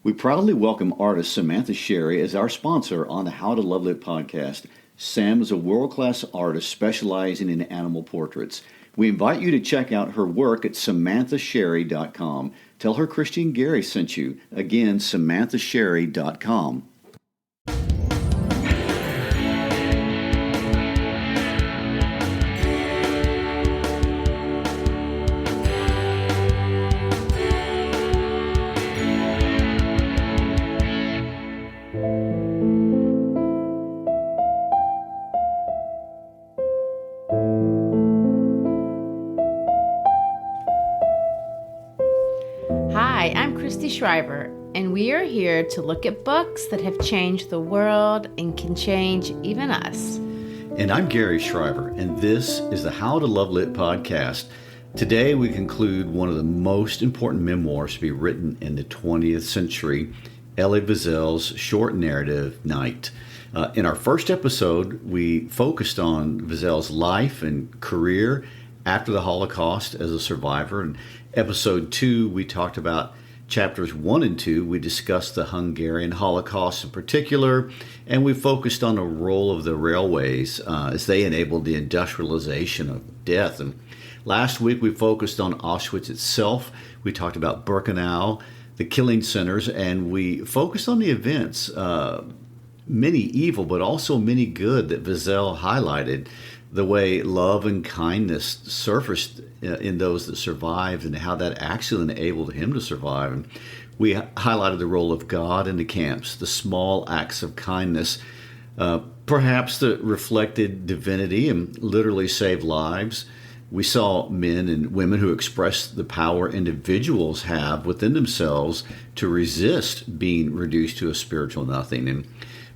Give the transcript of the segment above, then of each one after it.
We proudly welcome artist Samantha Sherry as our sponsor on the How to Love Lit podcast. Sam is a world-class artist specializing in animal portraits. We invite you to check out her work at samanthasherry.com. Tell her Christy and Garry sent you. Again, samanthasherry.com. Hi, I'm Christy Shriver, and we are here to look at books that have changed the world and can change even us. And I'm Garry Shriver, and this is the How to Love Lit podcast. Today we conclude one of the most important memoirs to be written in the 20th century, Elie Wiesel's short narrative, Night. In our first episode, we focused on Wiesel's life and career after the Holocaust as a survivor. In episode 2, we talked about chapters 1 and 2. We discussed the Hungarian Holocaust in particular, and we focused on the role of the railways as they enabled the industrialization of death. And last week, we focused on Auschwitz itself. We talked about Birkenau, the killing centers, and we focused on the events, many evil, but also many good that Wiesel highlighted, the way love and kindness surfaced in those that survived and how that actually enabled him to survive. And we highlighted the role of God in the camps, the small acts of kindness, perhaps that reflected divinity and literally saved lives. We saw men and women who expressed the power individuals have within themselves to resist being reduced to a spiritual nothing. And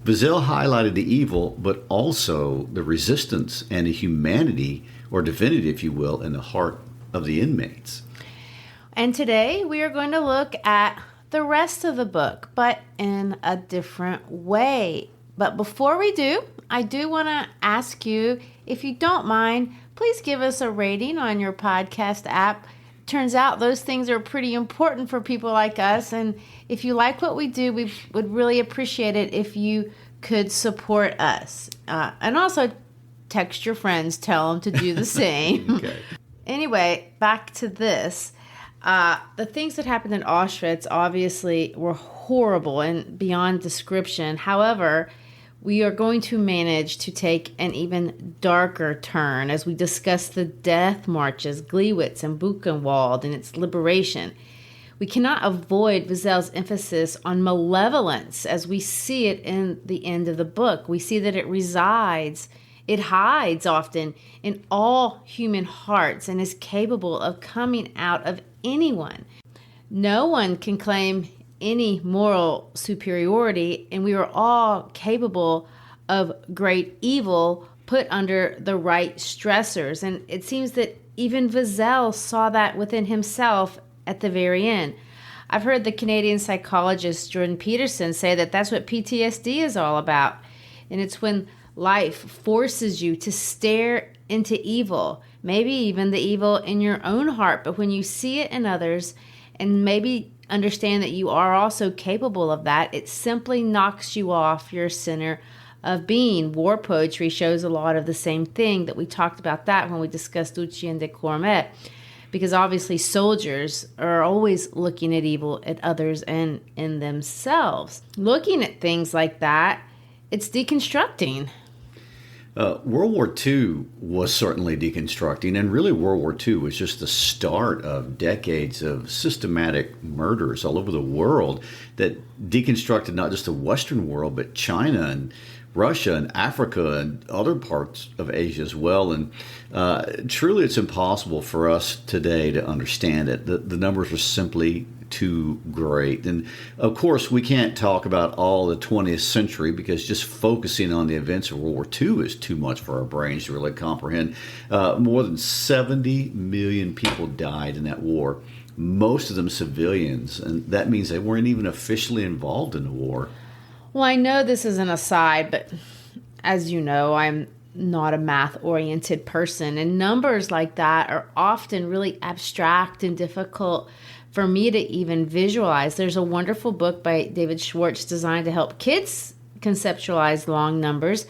Wiesel highlighted the evil, but also the resistance and the humanity, or divinity, if you will, in the heart of the inmates. And today we are going to look at the rest of the book, but in a different way. But before we do, I do want to ask you, if you don't mind, please give us a rating on your podcast app. Turns out those things are pretty important for people like us, and if you like what we do, we would really appreciate it if you could support us. And also text your friends, tell them to do the same. Okay. Anyway, back to this. The things that happened in Auschwitz obviously were horrible and beyond description. However, we are going to manage to take an even darker turn as we discuss the death marches, Auschwitz and Buchenwald, and its liberation. We cannot avoid Wiesel's emphasis on malevolence as we see it in the end of the book. We see that it hides often in all human hearts and is capable of coming out of anyone. No one can claim any moral superiority, and we are all capable of great evil put under the right stressors. And it seems that even Wiesel saw that within himself at the very end. I've heard the Canadian psychologist Jordan Peterson say that that's what PTSD is all about. And it's when life forces you to stare into evil, maybe even the evil in your own heart, but when you see it in others and maybe understand that you are also capable of that, it simply knocks you off your center of being. War poetry shows a lot of the same thing, that we talked about that when we discussed Lucien de Cormet, because obviously soldiers are always looking at evil at others and in themselves. Looking at things like that, it's deconstructing. World War II was certainly deconstructing, and really World War II was just the start of decades of systematic murders all over the world that deconstructed not just the Western world, but China and Russia and Africa and other parts of Asia as well. And truly it's impossible for us today to understand it. The numbers are simply too great. And of course, we can't talk about all the 20th century because just focusing on the events of World War II is too much for our brains to really comprehend. More than 70 million people died in that war, most of them civilians. And that means they weren't even officially involved in the war. Well, I know this is an aside, but as you know, I'm not a math-oriented person, and numbers like that are often really abstract and difficult for me to even visualize. There's a wonderful book by David Schwartz designed to help kids conceptualize long numbers.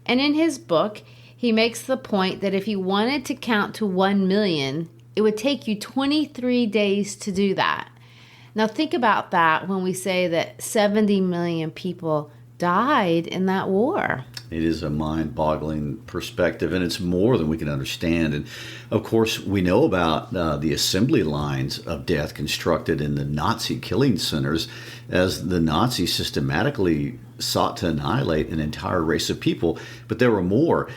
And in his book, he makes the point that if you wanted to count to 1 million, it would take you 23 days to do that. Now think about that when we say that 70 million people died in that war. It is a mind-boggling perspective, and it's more than we can understand. And of course, we know about the assembly lines of death constructed in the Nazi killing centers as the Nazis systematically sought to annihilate an entire race of people. But there were more.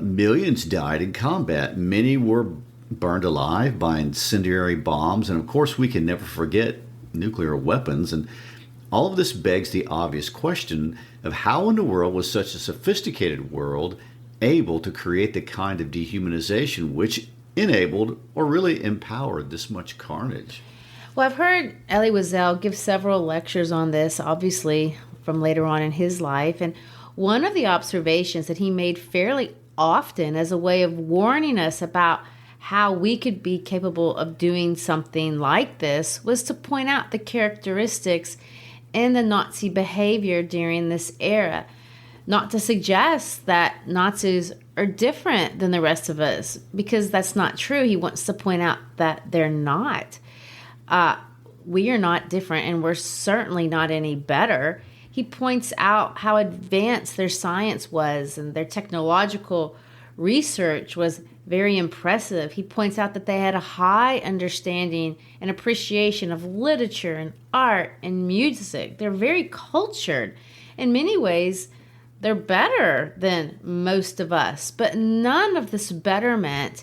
Millions died in combat. Many were burned alive by incendiary bombs. And of course, we can never forget nuclear weapons. And all of this begs the obvious question of how in the world was such a sophisticated world able to create the kind of dehumanization which enabled or really empowered this much carnage? Well, I've heard Elie Wiesel give several lectures on this, obviously from later on in his life. And one of the observations that he made fairly often as a way of warning us about how we could be capable of doing something like this was to point out the characteristics in the Nazi behavior during this era. Not to suggest that Nazis are different than the rest of us, because that's not true. He wants to point out that they're not. We are not different, and we're certainly not any better. He points out how advanced their science was, and their technological research was very impressive. He points out that they had a high understanding and appreciation of literature and art and music. They're very cultured. In many ways, they're better than most of us, but none of this betterment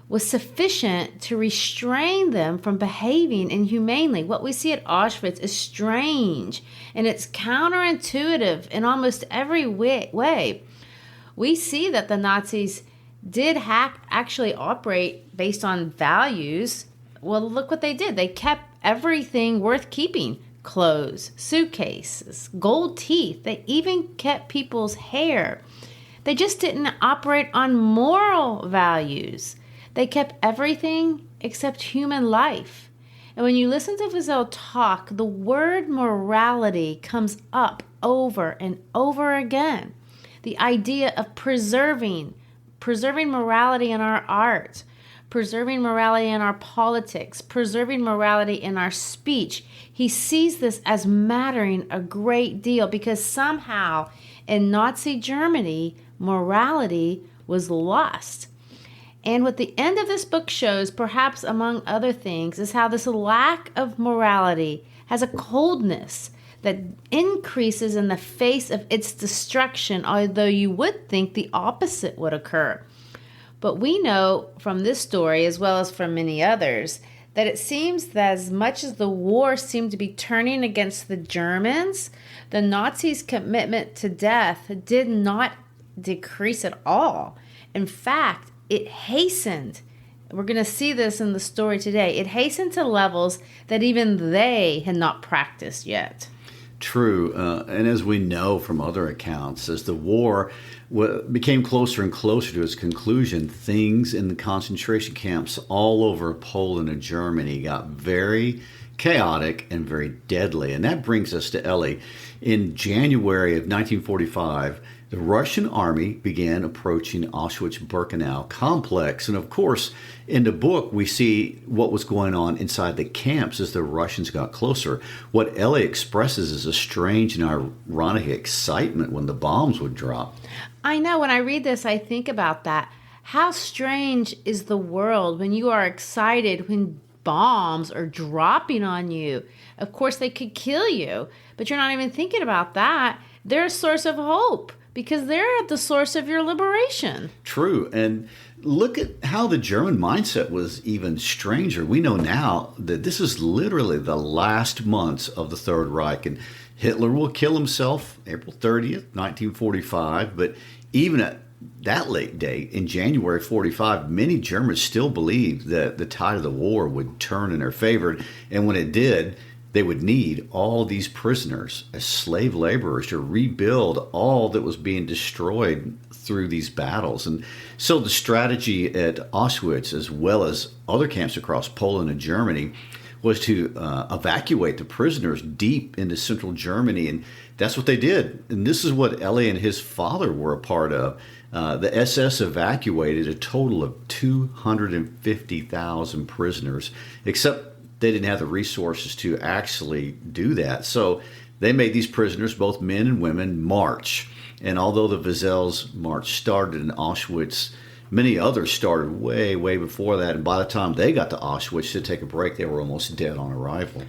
was sufficient to restrain them from behaving inhumanely. What we see at Auschwitz is strange, and it's counterintuitive in almost every way. We see that the Nazis did actually operate based on values. Well, look what they did. They kept everything worth keeping. Clothes, suitcases, gold teeth. They even kept people's hair. They just didn't operate on moral values. They kept everything except human life. And when you listen to Wiesel talk, the word morality comes up over and over again. The idea of preserving morality in our art, preserving morality in our politics, preserving morality in our speech. He sees this as mattering a great deal because somehow in Nazi Germany, morality was lost. And what the end of this book shows, perhaps among other things, is how this lack of morality has a coldness that increases in the face of its destruction, although you would think the opposite would occur. But we know from this story, as well as from many others, that it seems that as much as the war seemed to be turning against the Germans, the Nazis' commitment to death did not decrease at all. In fact, it hastened. We're going to see this in the story today. It hastened to levels that even they had not practiced yet. True. And as we know from other accounts, as the war became closer and closer to its conclusion, things in the concentration camps all over Poland and Germany got very chaotic and very deadly. And that brings us to Elie. In January of 1945, the Russian army began approaching Auschwitz-Birkenau complex. And of course, in the book, we see what was going on inside the camps as the Russians got closer. What Elie expresses is a strange and ironic excitement when the bombs would drop. I know. When I read this, I think about that. How strange is the world when you are excited when bombs are dropping on you. Of course, they could kill you, but you're not even thinking about that. They're a source of hope, because they're the source of your liberation. True. And look at how the German mindset was even stranger. We know now that this is literally the last months of the Third Reich. And Hitler will kill himself April 30th, 1945. But even at that late date, in January 45, many Germans still believed that the tide of the war would turn in their favor. And when it did, they would need all these prisoners as slave laborers to rebuild all that was being destroyed through these battles. And so the strategy at Auschwitz, as well as other camps across Poland and Germany, was to evacuate the prisoners deep into central Germany. And that's what they did. And this is what Elie and his father were a part of. The SS evacuated a total of 250,000 prisoners, except they didn't have the resources to actually do that. So they made these prisoners, both men and women, march. And although the Wiesels' march started in Auschwitz, many others started way, way before that. And by the time they got to Auschwitz to take a break, they were almost dead on arrival.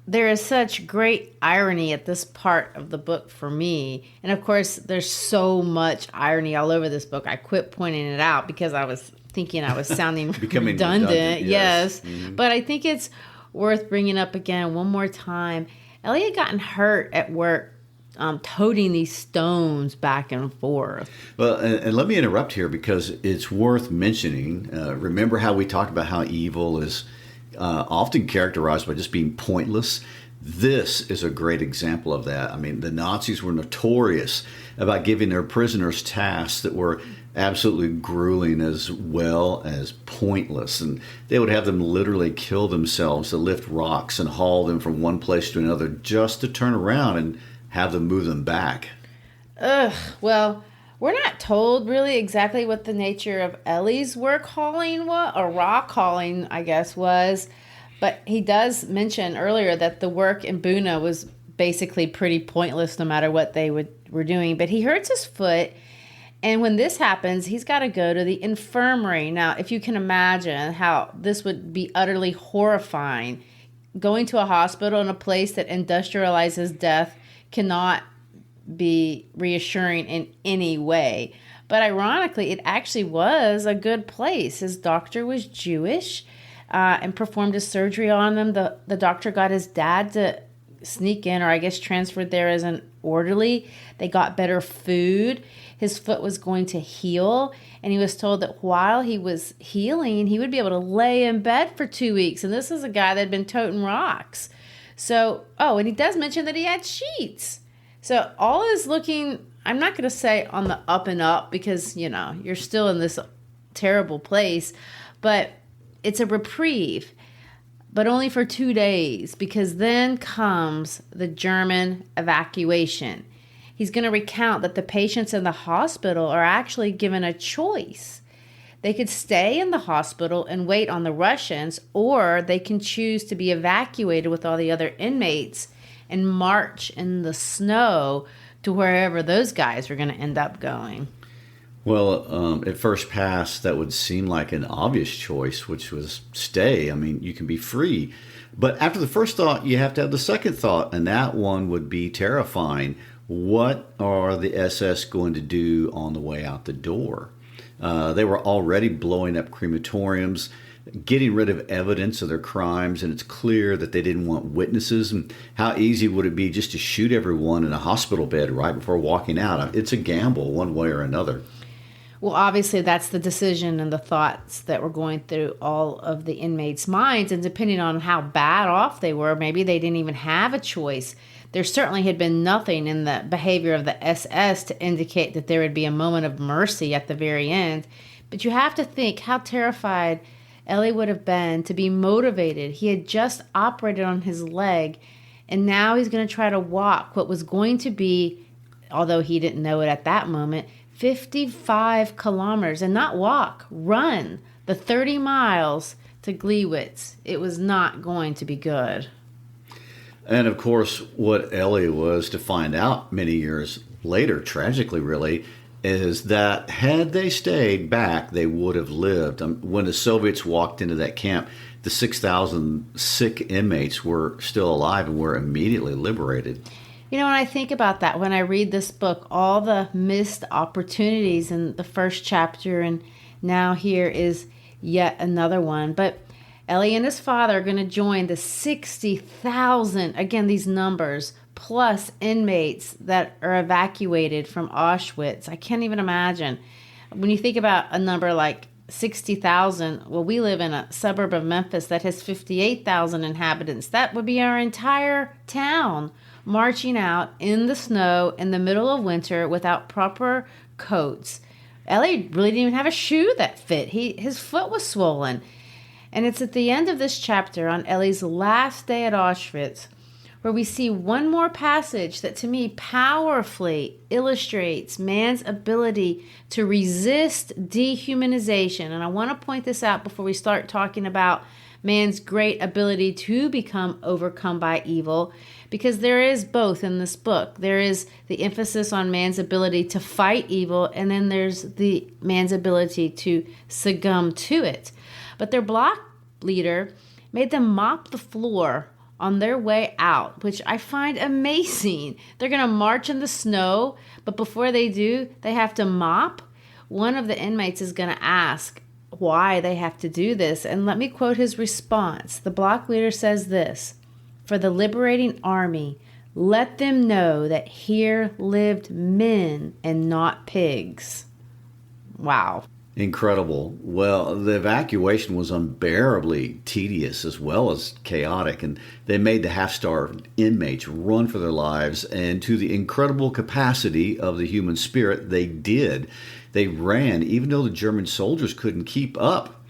There is such great irony at this part of the book for me. And of course, there's so much irony all over this book. I quit pointing it out because I was thinking I was sounding redundant. Yes. Mm-hmm. But I think it's worth bringing up again one more time. Elie had gotten hurt at work toting these stones back and forth. Well, and let me interrupt here because it's worth mentioning. Remember how we talked about how evil is often characterized by just being pointless? This is a great example of that. I mean, the Nazis were notorious about giving their prisoners tasks that were absolutely grueling as well as pointless. And they would have them literally kill themselves to lift rocks and haul them from one place to another just to turn around and have them move them back. Well, we're not told really exactly what the nature of Elie's work hauling was, or rock hauling, I guess, was. But he does mention earlier that the work in Birkenau was basically pretty pointless no matter what they were doing. But he hurts his foot, and when this happens, he's got to go to the infirmary. Now, if you can imagine how this would be utterly horrifying, going to a hospital in a place that industrializes death cannot be reassuring in any way. But ironically, it actually was a good place. His doctor was Jewish and performed his surgery on him. The doctor got his dad to sneak in, or I guess transferred there as an orderly. They got better food. His foot was going to heal, and he was told that while he was healing, he would be able to lay in bed for 2 weeks. And this is a guy that had been toting rocks. So, and he does mention that he had sheets. So all is looking, I'm not going to say on the up and up because, you're still in this terrible place, but it's a reprieve, but only for 2 days, because then comes the German evacuation. He's going to recount that the patients in the hospital are actually given a choice. They could stay in the hospital and wait on the Russians, or they can choose to be evacuated with all the other inmates and march in the snow to wherever those guys were going to end up going. Well, at first pass, that would seem like an obvious choice, which was stay. I mean, you can be free. But after the first thought, you have to have the second thought, and that one would be terrifying. What are the SS going to do on the way out the door? They were already blowing up crematoriums, getting rid of evidence of their crimes, and it's clear that they didn't want witnesses. And how easy would it be just to shoot everyone in a hospital bed right before walking out? It's a gamble one way or another. Well, obviously, that's the decision and the thoughts that were going through all of the inmates' minds. And depending on how bad off they were, maybe they didn't even have a choice. There certainly had been nothing in the behavior of the SS to indicate that there would be a moment of mercy at the very end. But you have to think how terrified Elie would have been to be motivated. He had just operated on his leg, and now he's going to try to walk what was going to be, although he didn't know it at that moment, 55 kilometers, and not walk, run the 30 miles to Auschwitz. It was not going to be good. And of course, what Elie was to find out many years later, tragically really, is that had they stayed back, they would have lived. When the Soviets walked into that camp, the 6,000 sick inmates were still alive and were immediately liberated. When I think about that, when I read this book, all the missed opportunities in the first chapter, and now here is yet another one. But Elie and his father are going to join the 60,000, again, these numbers, plus inmates that are evacuated from Auschwitz. I can't even imagine. When you think about a number like 60,000, well, we live in a suburb of Memphis that has 58,000 inhabitants. That would be our entire town marching out in the snow in the middle of winter without proper coats. Elie really didn't even have a shoe that fit. His foot was swollen. And it's at the end of this chapter, on Elie's last day at Auschwitz, where we see one more passage that to me powerfully illustrates man's ability to resist dehumanization. And I want to point this out before we start talking about man's great ability to become overcome by evil, because there is both in this book. There is the emphasis on man's ability to fight evil, and then there's the man's ability to succumb to it. But their block leader made them mop the floor on their way out, which I find amazing. They're going to march in the snow, but before they do, they have to mop. One of the inmates is going to ask why they have to do this, and let me quote his response. The block leader says this: "For the liberating army, let them know that here lived men and not pigs." Wow. Incredible. Well, the evacuation was unbearably tedious as well as chaotic, and they made the half-starved inmates run for their lives, and to the incredible capacity of the human spirit, they did. They ran, even though the German soldiers couldn't keep up.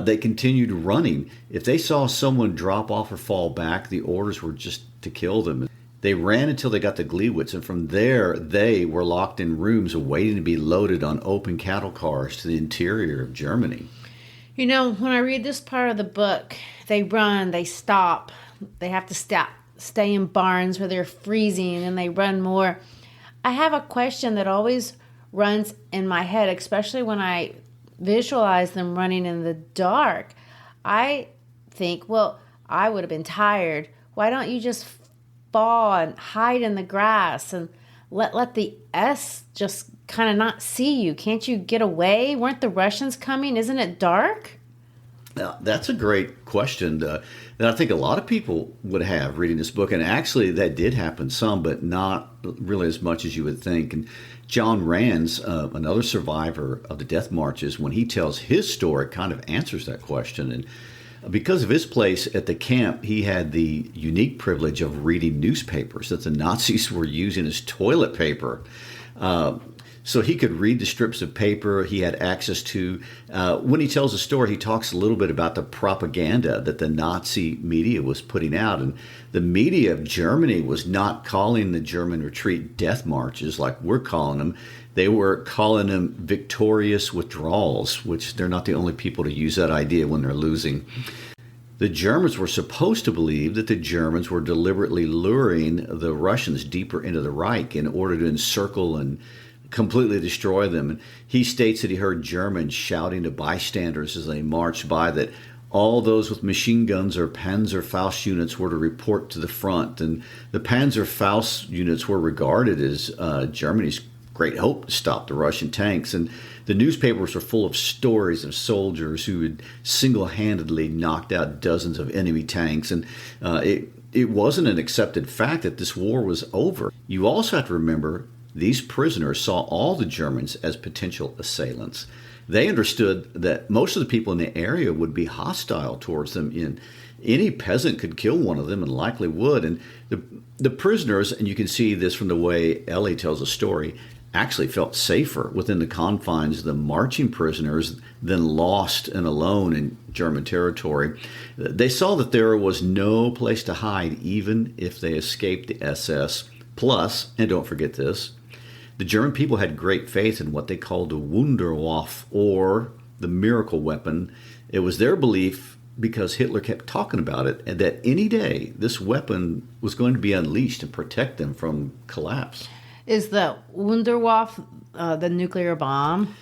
They continued running. If they saw someone drop off or fall back, the orders were just to kill them. They ran until they got to Gleiwitz, and from there they were locked in rooms awaiting to be loaded on open cattle cars to the interior of Germany. You know, when I read this part of the book, they run, they stop, they have to stay in barns where they're freezing, and they run more. I have a question that always runs in my head, especially when I visualize them running in the dark. I think, well, I would have been tired. Why don't you just fall and hide in the grass and let the S just kind of not see you? Can't you get away? Weren't the Russians coming? Isn't it dark? Now, that's a great question that I think a lot of people would have reading this book. And actually, that did happen some, but not really as much as you would think. And John Rands, another survivor of the death marches, when he tells his story, kind of answers that question. And because of his place at the camp, he had the unique privilege of reading newspapers that the Nazis were using as toilet paper. So he could read the strips of paper he had access to. When he tells the story, he talks a little bit about the propaganda that the Nazi media was putting out. And the media of Germany was not calling the German retreat death marches like we're calling them. They were calling them victorious withdrawals, which they're not the only people to use that idea when they're losing. The Germans were supposed to believe that the Germans were deliberately luring the Russians deeper into the Reich in order to encircle and completely destroy them. And he states that he heard Germans shouting to bystanders as they marched by that all those with machine guns or Panzerfaust units were to report to the front. And the Panzerfaust units were regarded as Germany's great hope to stop the Russian tanks. And the newspapers were full of stories of soldiers who had single-handedly knocked out dozens of enemy tanks. And it wasn't an accepted fact that this war was over. You also have to remember these prisoners saw all the Germans as potential assailants. They understood that most of the people in the area would be hostile towards them. And any peasant could kill one of them, and likely would. And the prisoners, and you can see this from the way Elie tells the story, actually felt safer within the confines of the marching prisoners than lost and alone in German territory. They saw that there was no place to hide, even if they escaped the SS. Plus, and don't forget this, the German people had great faith in what they called the Wunderwaffe, or the miracle weapon. It was their belief, because Hitler kept talking about it, and that any day this weapon was going to be unleashed and protect them from collapse. Is the Wunderwaffe the nuclear bomb?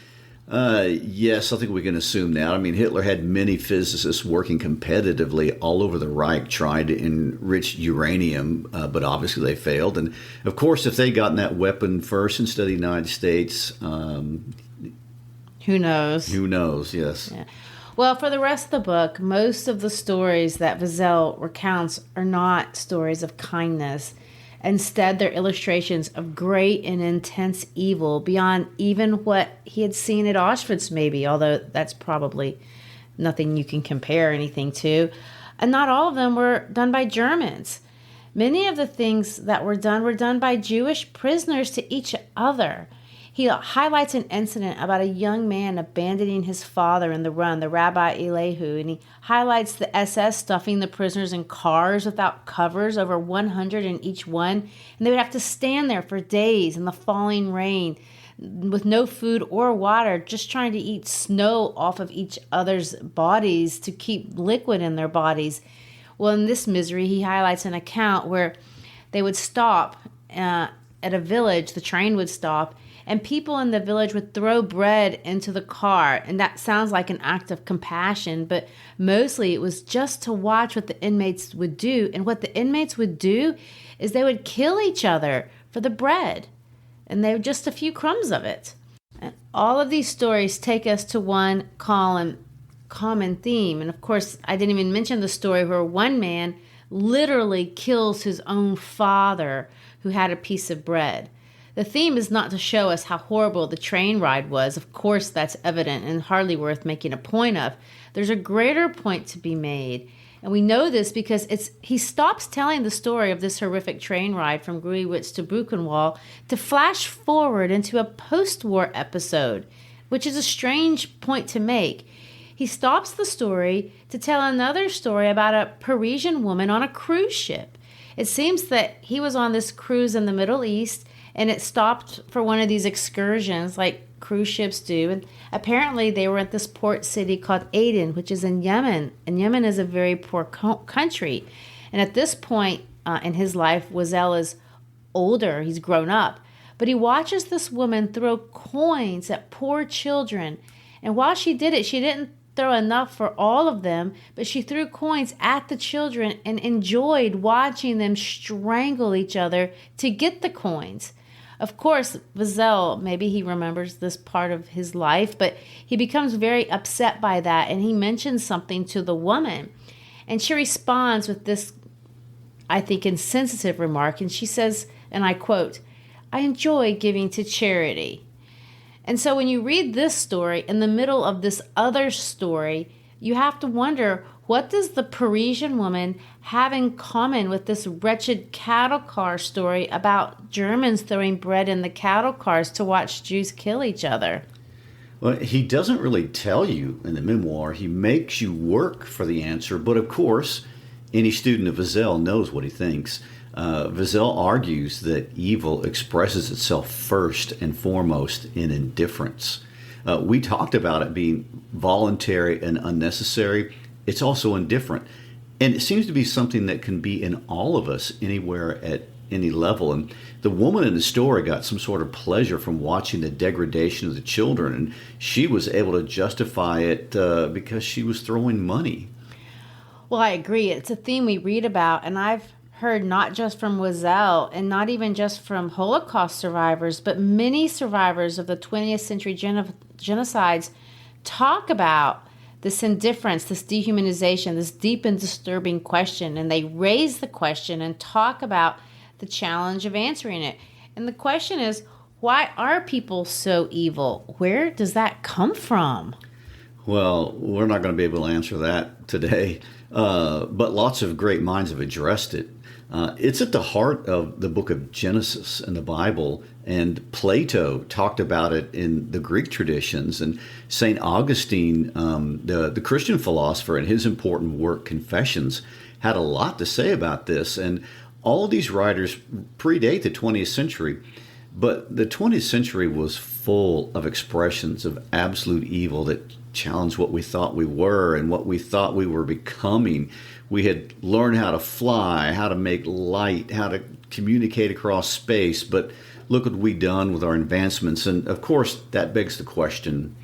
Yes, I think we can assume that. I mean, Hitler had many physicists working competitively all over the Reich trying to enrich uranium, but obviously they failed. And, of course, if they'd gotten that weapon first instead of the United States... who knows? Who knows, yes. Yeah. Well, for the rest of the book, most of the stories that Wiesel recounts are not stories of kindness. Instead, they're illustrations of great and intense evil beyond even what he had seen at Auschwitz, maybe, although that's probably nothing you can compare anything to. And not all of them were done by Germans. Many of the things that were done by Jewish prisoners to each other. He highlights an incident about a young man abandoning his father in the run, the Rabbi Elihu, and he highlights the SS stuffing the prisoners in cars without covers, over 100 in each one, and they would have to stand there for days in the falling rain with no food or water, just trying to eat snow off of each other's bodies to keep liquid in their bodies. Well, in this misery, he highlights an account where they would stop at a village, the train would stop, and people in the village would throw bread into the car. And that sounds like an act of compassion, but mostly it was just to watch what the inmates would do. And what the inmates would do is they would kill each other for the bread. And they were just a few crumbs of it. And all of these stories take us to one common theme. And of course, I didn't even mention the story where one man literally kills his own father who had a piece of bread. The theme is not to show us how horrible the train ride was. Of course, that's evident and hardly worth making a point of. There's a greater point to be made. And we know this because he stops telling the story of this horrific train ride from Auschwitz to Birkenau to flash forward into a post-war episode, which is a strange point to make. He stops the story to tell another story about a Parisian woman on a cruise ship. It seems that he was on this cruise in the Middle East, and it stopped for one of these excursions like cruise ships do. And apparently they were at this port city called Aden, which is in Yemen. And Yemen is a very poor country. And at this point in his life, Wiesel is older. He's grown up. But he watches this woman throw coins at poor children. And while she did it, she didn't throw enough for all of them, but she threw coins at the children and enjoyed watching them strangle each other to get the coins. Of course, Wiesel, maybe he remembers this part of his life, but he becomes very upset by that, and he mentions something to the woman. And she responds with this, I think, insensitive remark, and she says, and I quote, "I enjoy giving to charity." And so when you read this story in the middle of this other story, you have to wonder, what does the Parisian woman have in common with this wretched cattle car story about Germans throwing bread in the cattle cars to watch Jews kill each other? Well, he doesn't really tell you in the memoir. He makes you work for the answer. But of course, any student of Wiesel knows what he thinks. Wiesel argues that evil expresses itself first and foremost in indifference. We talked about it being voluntary and unnecessary. It's also indifferent. And it seems to be something that can be in all of us, anywhere at any level. And the woman in the story got some sort of pleasure from watching the degradation of the children, and she was able to justify it because she was throwing money. Well, I agree. It's a theme we read about, and I've heard not just from Wiesel and not even just from Holocaust survivors, but many survivors of the 20th century genocides talk about this indifference, this dehumanization, this deep and disturbing question, and they raise the question and talk about the challenge of answering it. And the question is, why are people so evil? Where does that come from? Well, we're not going to be able to answer that today, but lots of great minds have addressed it. It's at the heart of the book of Genesis in the Bible, and Plato talked about it in the Greek traditions, and St. Augustine, the Christian philosopher, in his important work, Confessions, had a lot to say about this. And all of these writers predate the 20th century, but the 20th century was full of expressions of absolute evil that challenged what we thought we were and what we thought we were becoming. We had learned how to fly, how to make light, how to communicate across space, but look what we've done with our advancements. And of course, that begs the question,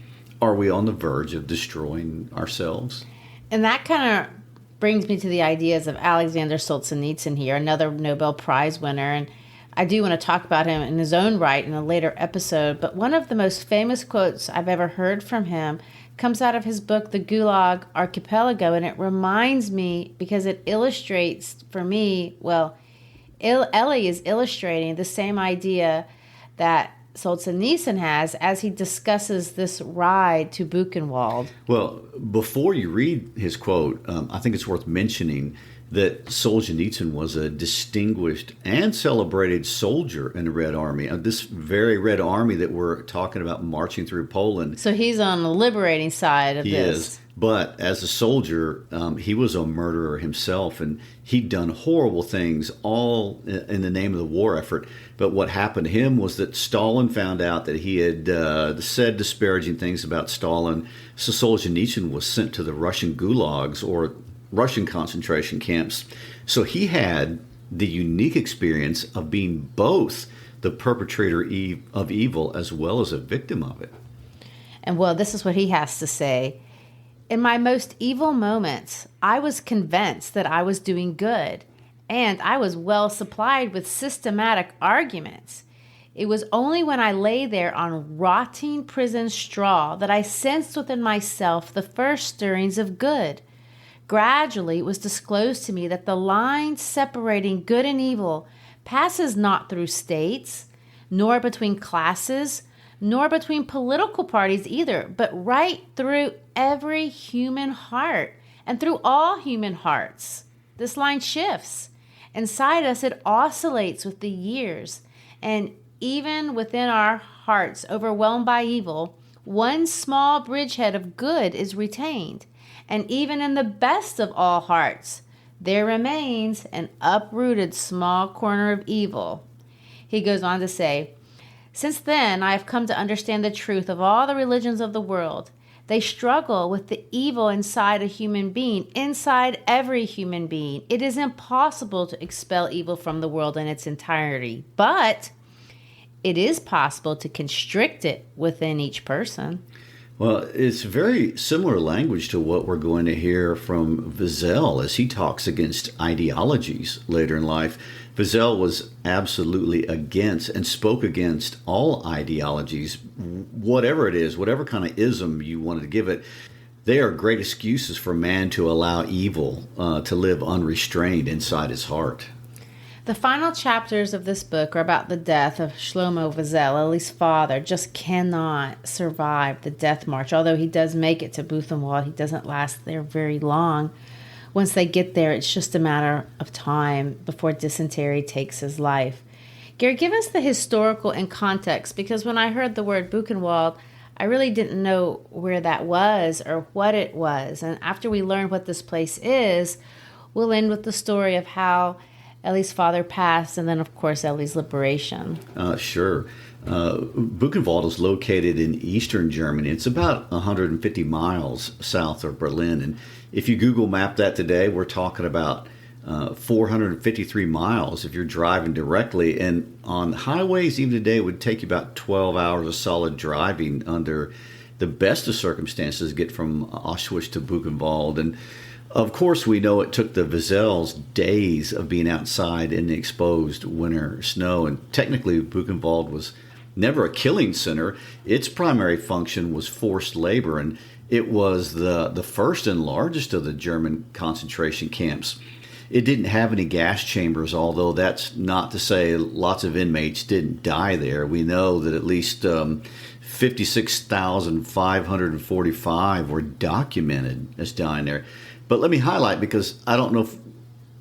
are we on the verge of destroying ourselves? And that kind of brings me to the ideas of Alexander Solzhenitsyn here, another Nobel Prize winner. And I do want to talk about him in his own right in a later episode. But one of the most famous quotes I've ever heard from him comes out of his book, The Gulag Archipelago. And it reminds me, because it illustrates for me, well, Elie is illustrating the same idea that Solzhenitsyn has as he discusses this ride to Buchenwald. Well, before you read his quote, I think it's worth mentioning that Solzhenitsyn was a distinguished and celebrated soldier in the Red Army. This very Red Army that we're talking about marching through Poland. So he's on the liberating side of He this. is. But as a soldier, he was a murderer himself, and he'd done horrible things all in the name of the war effort. But what happened to him was that Stalin found out that he had said disparaging things about Stalin. So Solzhenitsyn was sent to the Russian gulags, or Russian concentration camps. So he had the unique experience of being both the perpetrator of evil as well as a victim of it. And well, this is what he has to say. In my most evil moments, I was convinced that I was doing good, and I was well supplied with systematic arguments. It was only when I lay there on rotting prison straw that I sensed within myself the first stirrings of good. Gradually, it was disclosed to me that the line separating good and evil passes not through states, nor between classes, nor between political parties either, but right through every human heart and through all human hearts. This line shifts. Inside us, it oscillates with the years. And even within our hearts overwhelmed by evil, one small bridgehead of good is retained. And even in the best of all hearts, there remains an uprooted small corner of evil. He goes on to say, since then, I have come to understand the truth of all the religions of the world. They struggle with the evil inside a human being, inside every human being. It is impossible to expel evil from the world in its entirety, but it is possible to constrict it within each person. Well, it's very similar language to what we're going to hear from Wiesel as he talks against ideologies later in life. Wiesel was absolutely against and spoke against all ideologies, whatever it is, whatever kind of ism you wanted to give it. They are great excuses for man to allow evil to live unrestrained inside his heart. The final chapters of this book are about the death of Shlomo Wiesel. Elie's father just cannot survive the death march. Although he does make it to Buchenwald, he doesn't last there very long. Once they get there, it's just a matter of time before dysentery takes his life. Garry, give us the historical and context, because when I heard the word Buchenwald, I really didn't know where that was or what it was. And after we learn what this place is, we'll end with the story of how Elie's father passed, and then, of course, Elie's liberation. Sure. Buchenwald is located in eastern Germany. It's about 150 miles south of Berlin. And if you Google map that today, we're talking about 453 miles if you're driving directly. And on highways, even today, it would take you about 12 hours of solid driving under the best of circumstances to get from Auschwitz to Buchenwald. And of course, we know it took the Wiesels days of being outside in the exposed winter snow. And technically, Buchenwald was never a killing center. Its primary function was forced labor, and it was the first and largest of the German concentration camps. It didn't have any gas chambers, although that's not to say lots of inmates didn't die there. We know that at least 56,545 were documented as dying there. But let me highlight, because I don't know if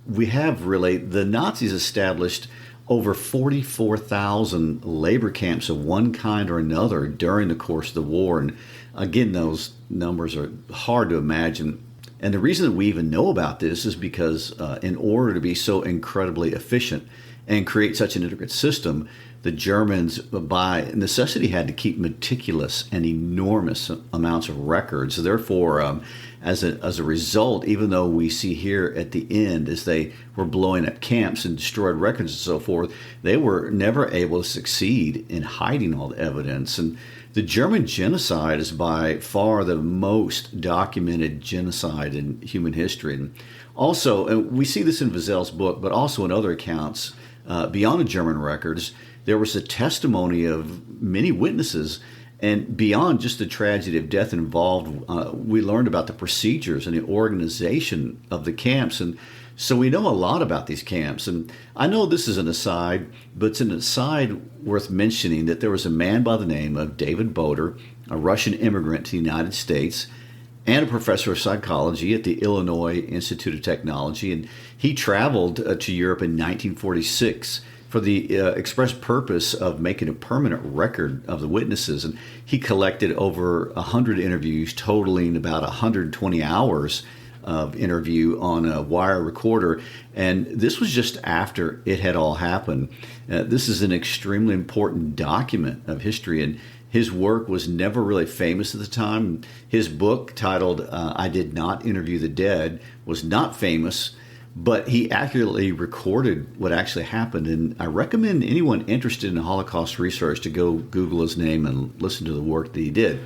we have really, the Nazis established over 44,000 labor camps of one kind or another during the course of the war. And again, those numbers are hard to imagine. And the reason that we even know about this is because in order to be so incredibly efficient and create such an intricate system, the Germans, by necessity, had to keep meticulous and enormous amounts of records. Therefore, as a result, even though we see here at the end, as they were blowing up camps and destroyed records and so forth, they were never able to succeed in hiding all the evidence. And the German genocide is by far the most documented genocide in human history. And also, and we see this in Wiesel's book, but also in other accounts beyond the German records, there was a testimony of many witnesses. And beyond just the tragedy of death involved, we learned about the procedures and the organization of the camps. And so we know a lot about these camps. And I know this is an aside, but it's an aside worth mentioning that there was a man by the name of David Boder, a Russian immigrant to the United States. and a professor of psychology at the Illinois Institute of Technology. And he traveled to Europe in 1946 for the express purpose of making a permanent record of the witnesses. And he collected over 100 interviews, totaling about 120 hours of interview on a wire recorder. And this was just after it had all happened. This is an extremely important document of history, and his work was never really famous at the time. His book, titled I Did Not Interview the Dead, was not famous, but he accurately recorded what actually happened. And I recommend anyone interested in Holocaust research to go Google his name and listen to the work that he did.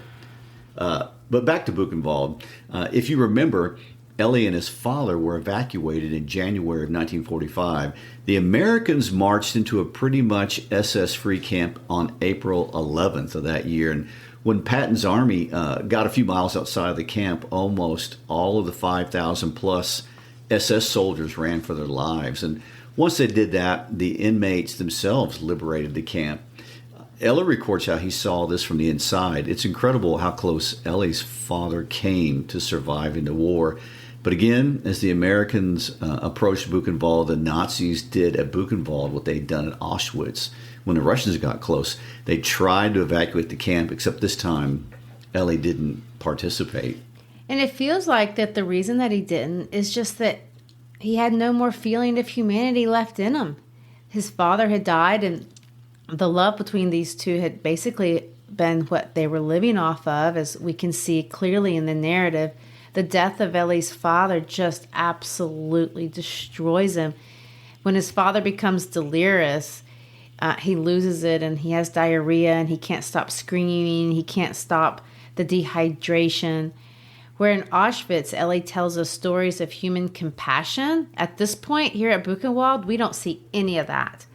But back to Buchenwald. If you remember, Elie and his father were evacuated in January of 1945. The Americans marched into a pretty much SS-free camp on April 11th of that year. And when Patton's army got a few miles outside of the camp, almost all of the 5,000 plus SS soldiers ran for their lives. And once they did that, the inmates themselves liberated the camp. Elie records how he saw this from the inside. It's incredible how close Elie's father came to surviving the war. But again, as the Americans approached Buchenwald, the Nazis did at Buchenwald what they'd done at Auschwitz. When the Russians got close, they tried to evacuate the camp, except this time Elie didn't participate. And it feels like that the reason that he didn't is just that he had no more feeling of humanity left in him. His father had died, and the love between these two had basically been what they were living off of, as we can see clearly in the narrative. The death of Elie's father just absolutely destroys him. When his father becomes delirious, he loses it and he has diarrhea and he can't stop screaming. He can't stop the dehydration. Where in Auschwitz, Elie tells us stories of human compassion. At this point here at Buchenwald, we don't see any of that.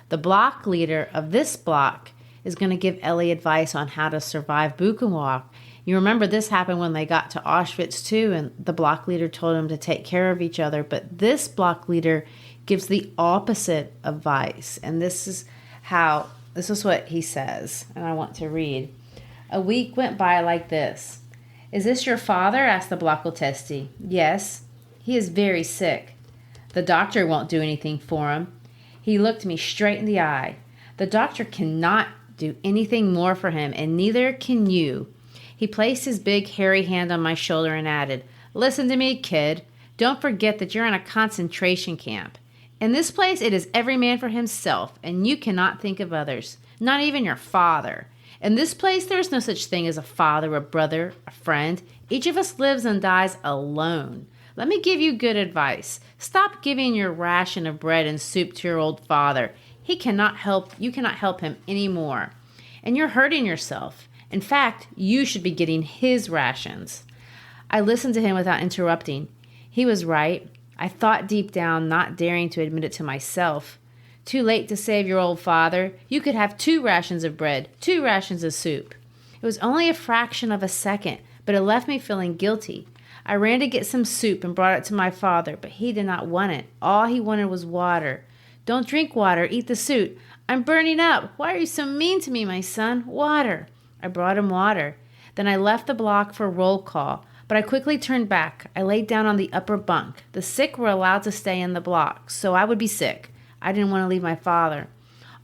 The block leader of this block is going to give Elie advice on how to survive Buchenwald. You remember this happened when they got to Auschwitz too, and the block leader told them to take care of each other. But this block leader gives the opposite advice. And this is what he says, and I want to read. A week went by like this. Is this your father? Asked the Blockeltesti. Yes. He is very sick. The doctor won't do anything for him. He looked me straight in the eye. The doctor cannot do anything more for him, and neither can you. He placed his big hairy hand on my shoulder and added, Listen to me, kid. Don't forget that you're in a concentration camp. In this place, it is every man for himself, and you cannot think of others, not even your father. In this place, there is no such thing as a father, a brother, a friend. Each of us lives and dies alone. Let me give you good advice. Stop giving your ration of bread and soup to your old father. You cannot help him anymore. And you're hurting yourself. In fact, you should be getting his rations. I listened to him without interrupting. He was right. I thought deep down, not daring to admit it to myself. Too late to save your old father. You could have 2 rations of bread, 2 rations of soup. It was only a fraction of a second, but it left me feeling guilty. I ran to get some soup and brought it to my father, but he did not want it. All he wanted was water. Don't drink water, eat the soup. I'm burning up. Why are you so mean to me, my son? Water. I brought him water. Then I left the block for roll call, but I quickly turned back. I laid down on the upper bunk. The sick were allowed to stay in the block, so I would be sick. I didn't want to leave my father.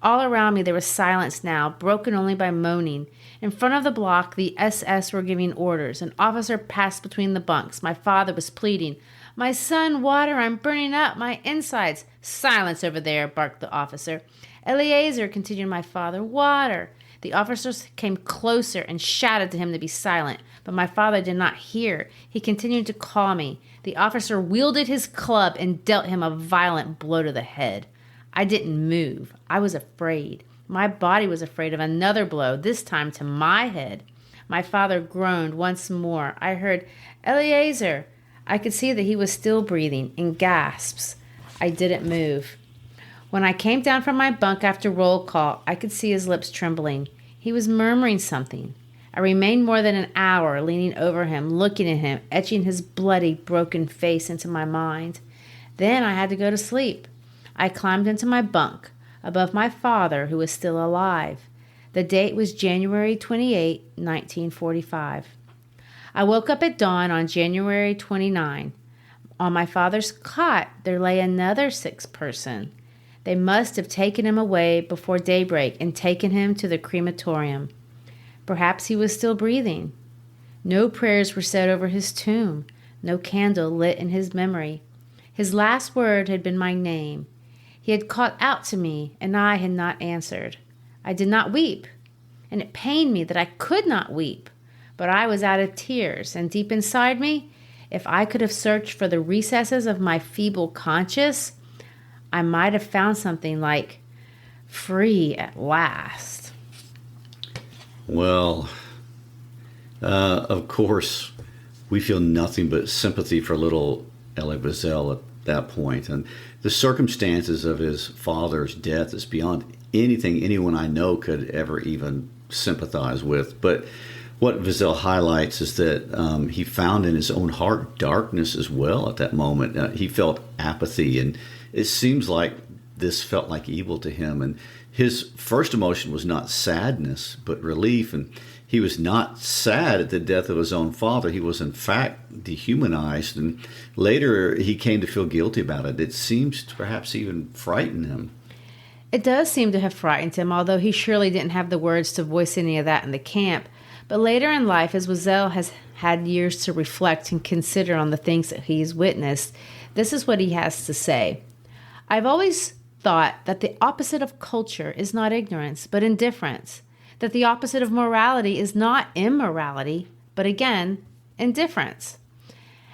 All around me there was silence now, broken only by moaning. In front of the block, the SS were giving orders. An officer passed between the bunks. My father was pleading, My son, water, I'm burning up, my insides. Silence over there, barked the officer. Eliezer, continued my father, water. The officers came closer and shouted to him to be silent, but my father did not hear. He continued to call me. The officer wielded his club and dealt him a violent blow to the head. I didn't move. I was afraid. My body was afraid of another blow, this time to my head. My father groaned once more. I heard, Eliezer. I could see that he was still breathing in gasps. I didn't move. When I came down from my bunk after roll call, I could see his lips trembling. He was murmuring something. I remained more than an hour leaning over him, looking at him, etching his bloody, broken face into my mind. Then I had to go to sleep. I climbed into my bunk, above my father, who was still alive. The date was January 28, 1945. I woke up at dawn on January 29. On my father's cot, there lay another sick person. They must have taken him away before daybreak and taken him to the crematorium. Perhaps he was still breathing. No prayers were said over his tomb, no candle lit in his memory. His last word had been my name. He had called out to me, and I had not answered. I did not weep, and it pained me that I could not weep, but I was out of tears, and deep inside me, if I could have searched for the recesses of my feeble conscience, I might have found something like, free at last. Well, of course, we feel nothing but sympathy for little Elie Wiesel at that point. And the circumstances of his father's death is beyond anything anyone I know could ever even sympathize with. But what Wiesel highlights is that he found in his own heart darkness as well at that moment. He felt apathy, and it seems like this felt like evil to him. And his first emotion was not sadness, but relief. And he was not sad at the death of his own father. He was, in fact, dehumanized. And later, he came to feel guilty about it. It seems to perhaps even frighten him. It does seem to have frightened him, although he surely didn't have the words to voice any of that in the camp. But later in life, as Wiesel has had years to reflect and consider on the things that he's witnessed, this is what he has to say. I've always thought that the opposite of culture is not ignorance, but indifference. That the opposite of morality is not immorality, but again, indifference.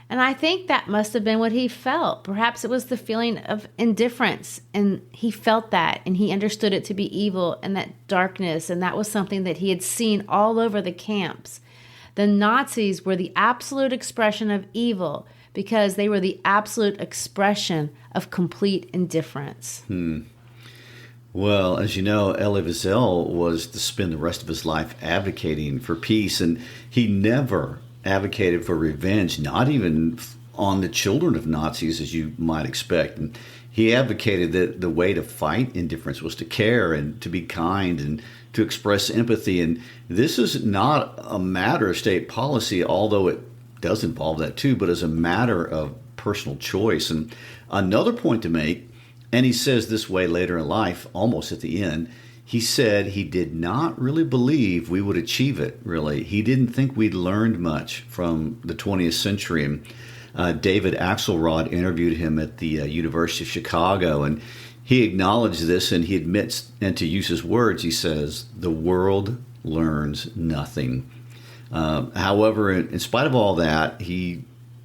And I think that must have been what he felt. Perhaps it was the feeling of indifference, and he felt that, and he understood it to be evil and that darkness, and that was something that he had seen all over the camps. The Nazis were the absolute expression of evil because they were the absolute expression of complete indifference. Well, as you know, Elie Wiesel was to spend the rest of his life advocating for peace, and he never advocated for revenge, not even on the children of Nazis, as you might expect. And he advocated that the way to fight indifference was to care and to be kind and to express empathy. And this is not a matter of state policy, although it does involve that too, but as a matter of personal choice. And another point to make, and he says this way later in life, almost at the end, he said he did not really believe we would achieve it, really. He didn't think we'd learned much from the 20th century. And David Axelrod interviewed him at the University of Chicago, and he acknowledged this, and he admits, and to use his words, he says, the world learns nothing. However, in spite of all that, he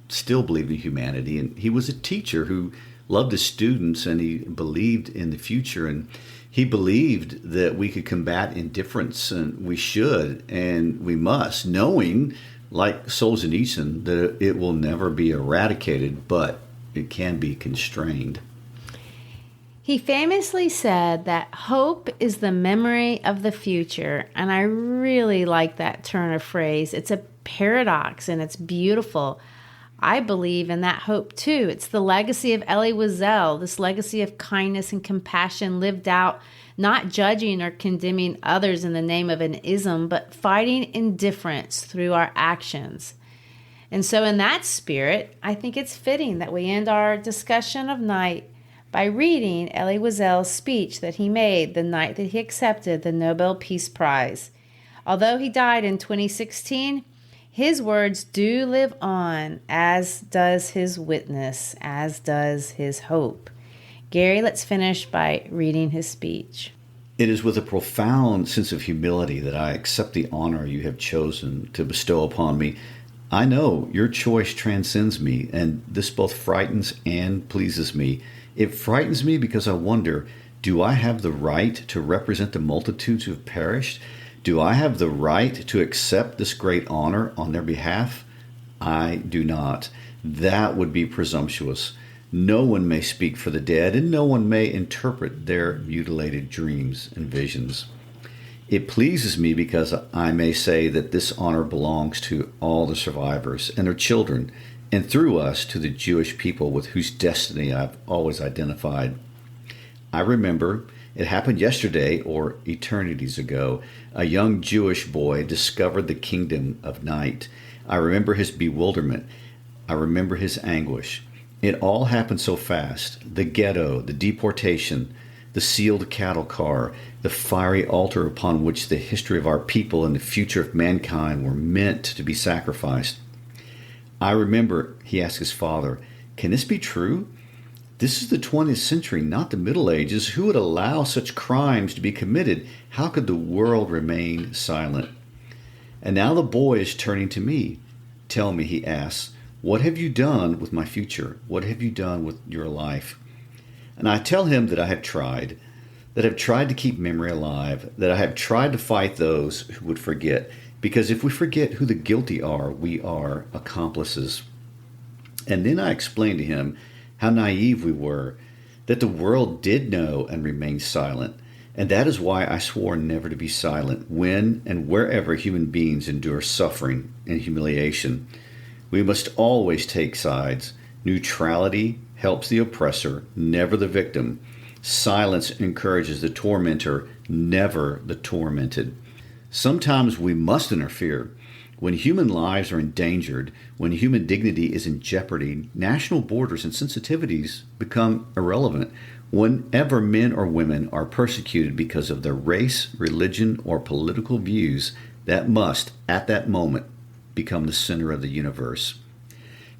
still believed in humanity, and he was a teacher who loved his students, and he believed in the future, and he believed that we could combat indifference, and we should, and we must, knowing, like Solzhenitsyn, that it will never be eradicated, but it can be constrained. He famously said that hope is the memory of the future, and I really like that turn of phrase. It's a paradox, and it's beautiful. I believe in that hope too. It's the legacy of Elie Wiesel, this legacy of kindness and compassion lived out, not judging or condemning others in the name of an ism, but fighting indifference through our actions. And so in that spirit, I think it's fitting that we end our discussion of night by reading Elie Wiesel's speech that he made the night that he accepted the Nobel Peace Prize. Although he died in 2016, his words do live on, as does his witness, as does his hope. Garry, let's finish by reading his speech. It is with a profound sense of humility that I accept the honor you have chosen to bestow upon me. I know your choice transcends me, and this both frightens and pleases me. It frightens me because I wonder, do I have the right to represent the multitudes who have perished? Do I have the right to accept this great honor on their behalf? I do not. That would be presumptuous. No one may speak for the dead, and no one may interpret their mutilated dreams and visions. It pleases me because I may say that this honor belongs to all the survivors and their children, and through us to the Jewish people with whose destiny I've always identified. I remember it happened yesterday or eternities ago. A young Jewish boy discovered the kingdom of night. I remember his bewilderment. I remember his anguish. It all happened so fast. The ghetto, the deportation, the sealed cattle car, the fiery altar upon which the history of our people and the future of mankind were meant to be sacrificed. I remember he asked his father, "Can this be true? This is the 20th century, not the Middle Ages. Who would allow such crimes to be committed? How could the world remain silent?" And now the boy is turning to me. "Tell me," he asks, "what have you done with my future? What have you done with your life?" And I tell him that I have tried, that I have tried to keep memory alive, that I have tried to fight those who would forget, because if we forget who the guilty are, we are accomplices. And then I explained to him how naive we were, that the world did know and remained silent, and that is why I swore never to be silent when and wherever human beings endure suffering and humiliation. We must always take sides. Neutrality helps the oppressor, never the victim. Silence encourages the tormentor, never the tormented. Sometimes we must interfere. When human lives are endangered, when human dignity is in jeopardy, national borders and sensitivities become irrelevant. Whenever men or women are persecuted because of their race, religion, or political views, that must, at that moment, become the center of the universe.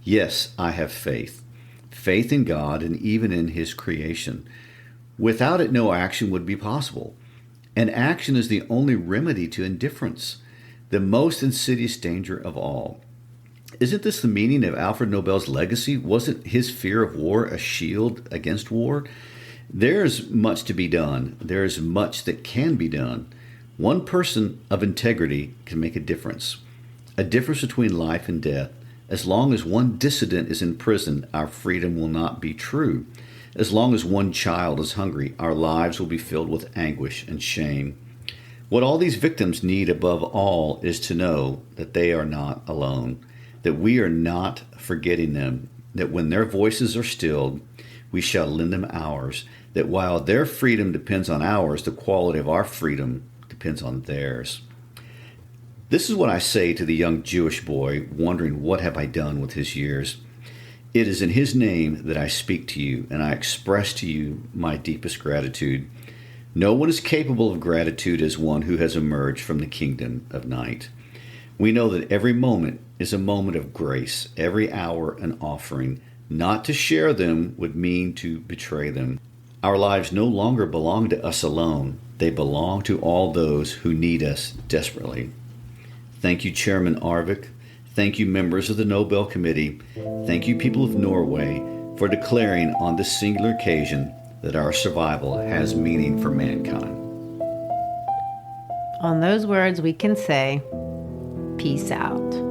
Yes, I have faith. Faith in God and even in His creation. Without it, no action would be possible. And action is the only remedy to indifference, the most insidious danger of all. Isn't this the meaning of Alfred Nobel's legacy? Wasn't his fear of war a shield against war? There's much to be done. There's much that can be done. One person of integrity can make a difference between life and death. As long as one dissident is in prison, our freedom will not be true. As long as one child is hungry, our lives will be filled with anguish and shame. What all these victims need above all is to know that they are not alone, that we are not forgetting them, that when their voices are stilled, we shall lend them ours, that while their freedom depends on ours, the quality of our freedom depends on theirs. This is what I say to the young Jewish boy wondering what have I done with his years. It is in His name that I speak to you, and I express to you my deepest gratitude. No one is capable of gratitude as one who has emerged from the kingdom of night. We know that every moment is a moment of grace, every hour an offering. Not to share them would mean to betray them. Our lives no longer belong to us alone. They belong to all those who need us desperately. Thank you, Chairman Arvik. Thank you, members of the Nobel Committee. Thank you, people of Norway, for declaring on this singular occasion that our survival has meaning for mankind. On those words, we can say, peace out.